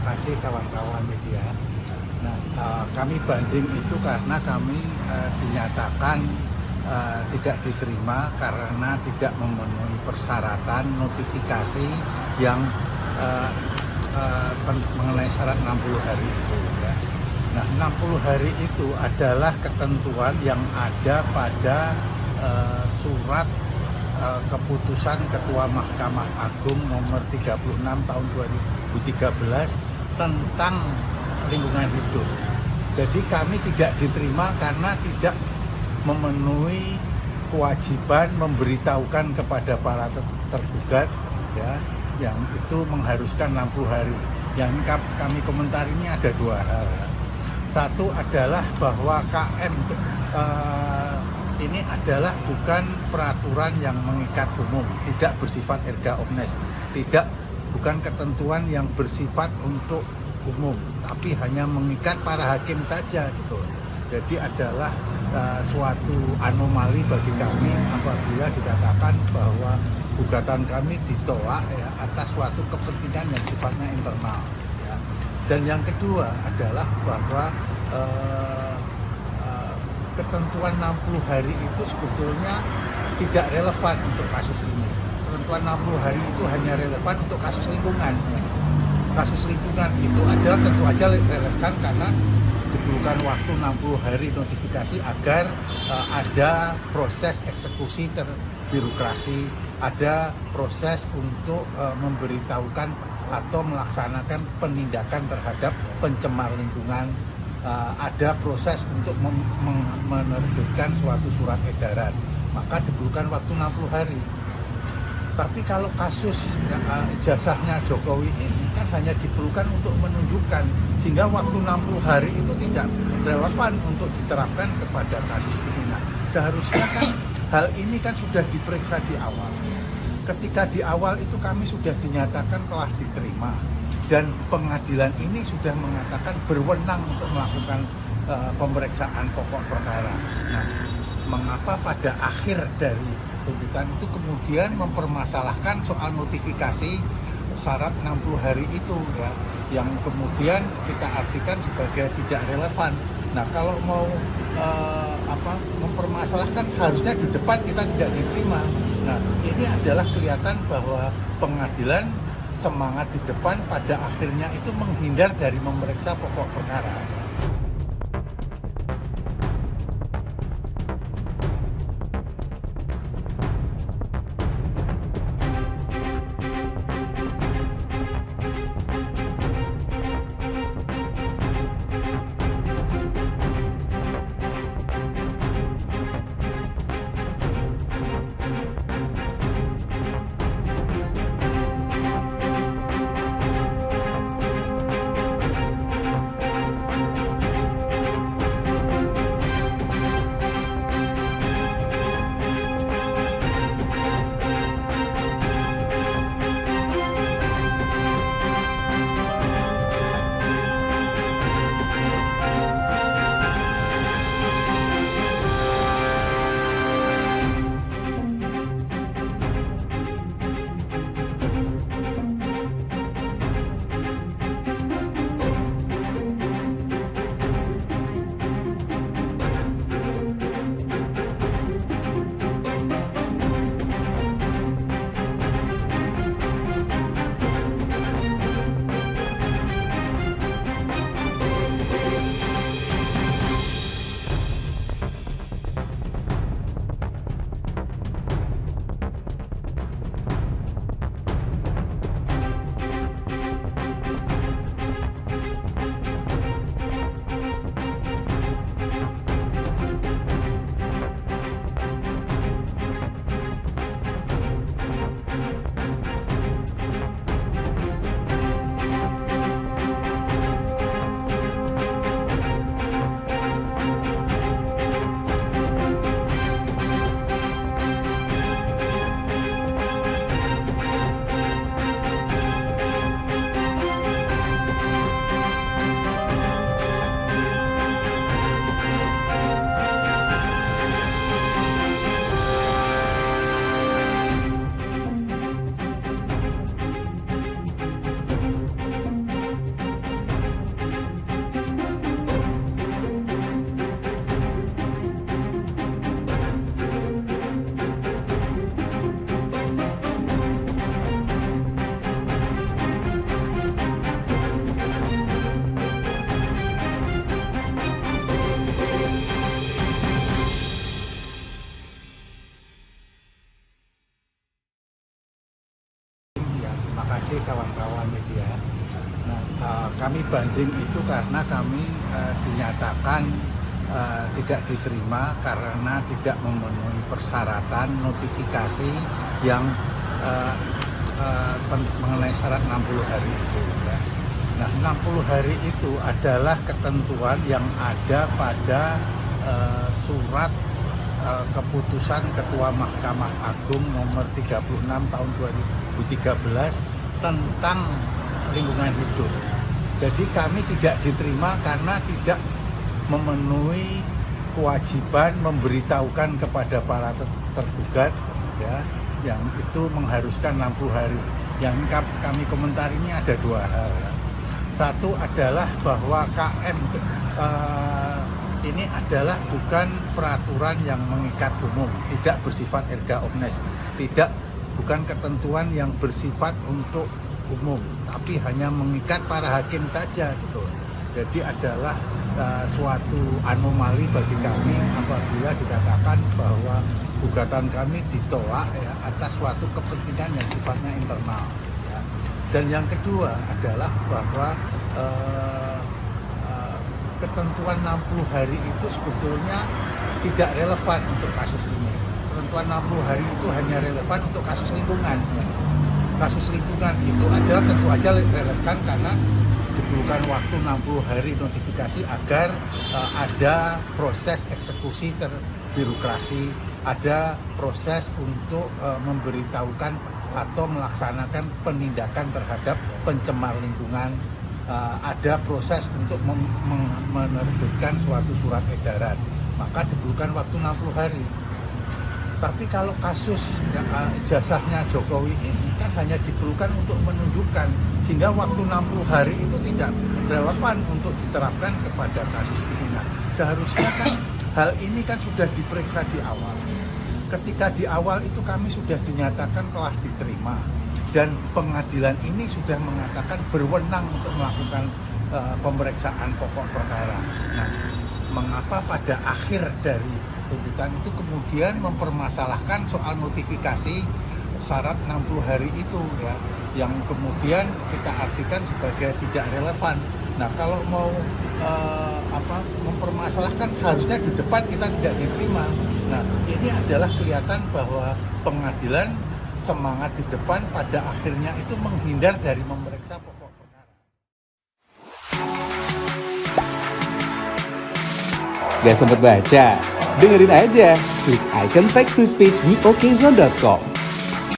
kasih kawan-kawan media. Nah, kami banding itu karena kami dinyatakan tidak diterima karena tidak memenuhi persyaratan notifikasi yang mengenai syarat 60 hari itu ya. Nah, 60 hari itu adalah ketentuan yang ada pada surat keputusan Ketua Mahkamah Agung nomor 36 tahun 2013 tentang lingkungan hidup. Jadi kami tidak diterima karena tidak memenuhi kewajiban memberitahukan kepada para tergugat ya, yang itu mengharuskan 60 hari. Yang kami komentar ini ada dua hal. Satu adalah bahwa KM ini adalah bukan peraturan yang mengikat umum, tidak bersifat erga omnes, bukan ketentuan yang bersifat untuk umum, tapi hanya mengikat para hakim saja gitu. Jadi adalah suatu anomali bagi kami apabila dikatakan bahwa gugatan kami ditolak ya, atas suatu kepentingan yang sifatnya internal. Ya. Dan yang kedua adalah bahwa ketentuan 60 hari itu sebetulnya tidak relevan untuk kasus ini. Ketentuan 60 hari itu hanya relevan untuk kasus lingkungan. Kasus lingkungan itu adalah tentu aja relevan karena diperlukan waktu 60 hari notifikasi agar ada proses eksekusi birokrasi, ada proses untuk memberitahukan atau melaksanakan penindakan terhadap pencemar lingkungan, ada proses untuk menerbitkan suatu surat edaran, maka diperlukan waktu 60 hari. Tapi kalau kasus ijazahnya Jokowi ini kan hanya diperlukan untuk menunjukkan, sehingga waktu 60 hari itu tidak relevan untuk diterapkan kepada kasus ini. Nah, seharusnya kan hal ini kan sudah diperiksa di awal. Ketika di awal itu kami sudah dinyatakan telah diterima dan pengadilan ini sudah mengatakan berwenang untuk melakukan pemeriksaan pokok perkara. Nah, mengapa pada akhir dari tuntutan itu kemudian mempermasalahkan soal notifikasi syarat 60 hari itu ya, yang kemudian kita artikan sebagai tidak relevan. Nah, kalau mau mempermasalahkan harusnya di depan kita tidak diterima. Nah, ini adalah kelihatan bahwa pengadilan semangat di depan pada akhirnya itu menghindar dari memeriksa pokok perkara. kawan-kawan media. Nah, kami banding itu karena kami dinyatakan tidak diterima karena tidak memenuhi persyaratan notifikasi yang mengenai syarat 60 hari itu. Ya. Nah, 60 hari itu adalah ketentuan yang ada pada surat keputusan Ketua Mahkamah Agung nomor 36 tahun 2013 tentang lingkungan hidup. Jadi kami tidak diterima karena tidak memenuhi kewajiban memberitahukan kepada para tergugat, ya, yang itu mengharuskan 60 hari. Yang kami komentari ini ada dua hal. Ya. Satu adalah bahwa KM ini adalah bukan peraturan yang mengikat umum, tidak bersifat erga omnes, bukan ketentuan yang bersifat untuk umum, tapi hanya mengikat para hakim saja gitu. Jadi adalah suatu anomali bagi kami apabila dikatakan bahwa gugatan kami ditolak ya, atas suatu kepentingan yang sifatnya internal. Ya. Dan yang kedua adalah bahwa ketentuan 60 hari itu sebetulnya tidak relevan untuk kasus ini. Ketentuan 60 hari itu hanya relevan untuk kasus lingkungan. Ya. Kasus lingkungan itu adalah tentu aja relevan karena diperlukan waktu 60 hari notifikasi agar ada proses eksekusi birokrasi, ada proses untuk memberitahukan atau melaksanakan penindakan terhadap pencemar lingkungan, ada proses untuk menerbitkan suatu surat edaran, maka diperlukan waktu 60 hari. Tapi kalau kasus ijazahnya Jokowi ini kan hanya diperlukan untuk menunjukkan, sehingga waktu 60 hari itu tidak relevan untuk diterapkan kepada kasus ini. Nah, seharusnya kan hal ini kan sudah diperiksa di awal. Ketika di awal itu kami sudah dinyatakan telah diterima dan pengadilan ini sudah mengatakan berwenang untuk melakukan pemeriksaan pokok perkara. Nah, mengapa pada akhir dari tuntutan itu kemudian mempermasalahkan soal notifikasi syarat 60 hari itu ya, yang kemudian kita artikan sebagai tidak relevan. Nah, kalau mau mempermasalahkan harusnya di depan kita tidak diterima. Nah, ini adalah kelihatan bahwa pengadilan semangat di depan pada akhirnya itu menghindar dari memeriksa pokok perkara. Gak sempet baca? Dengerin aja, klik icon text to speech di okezone.com.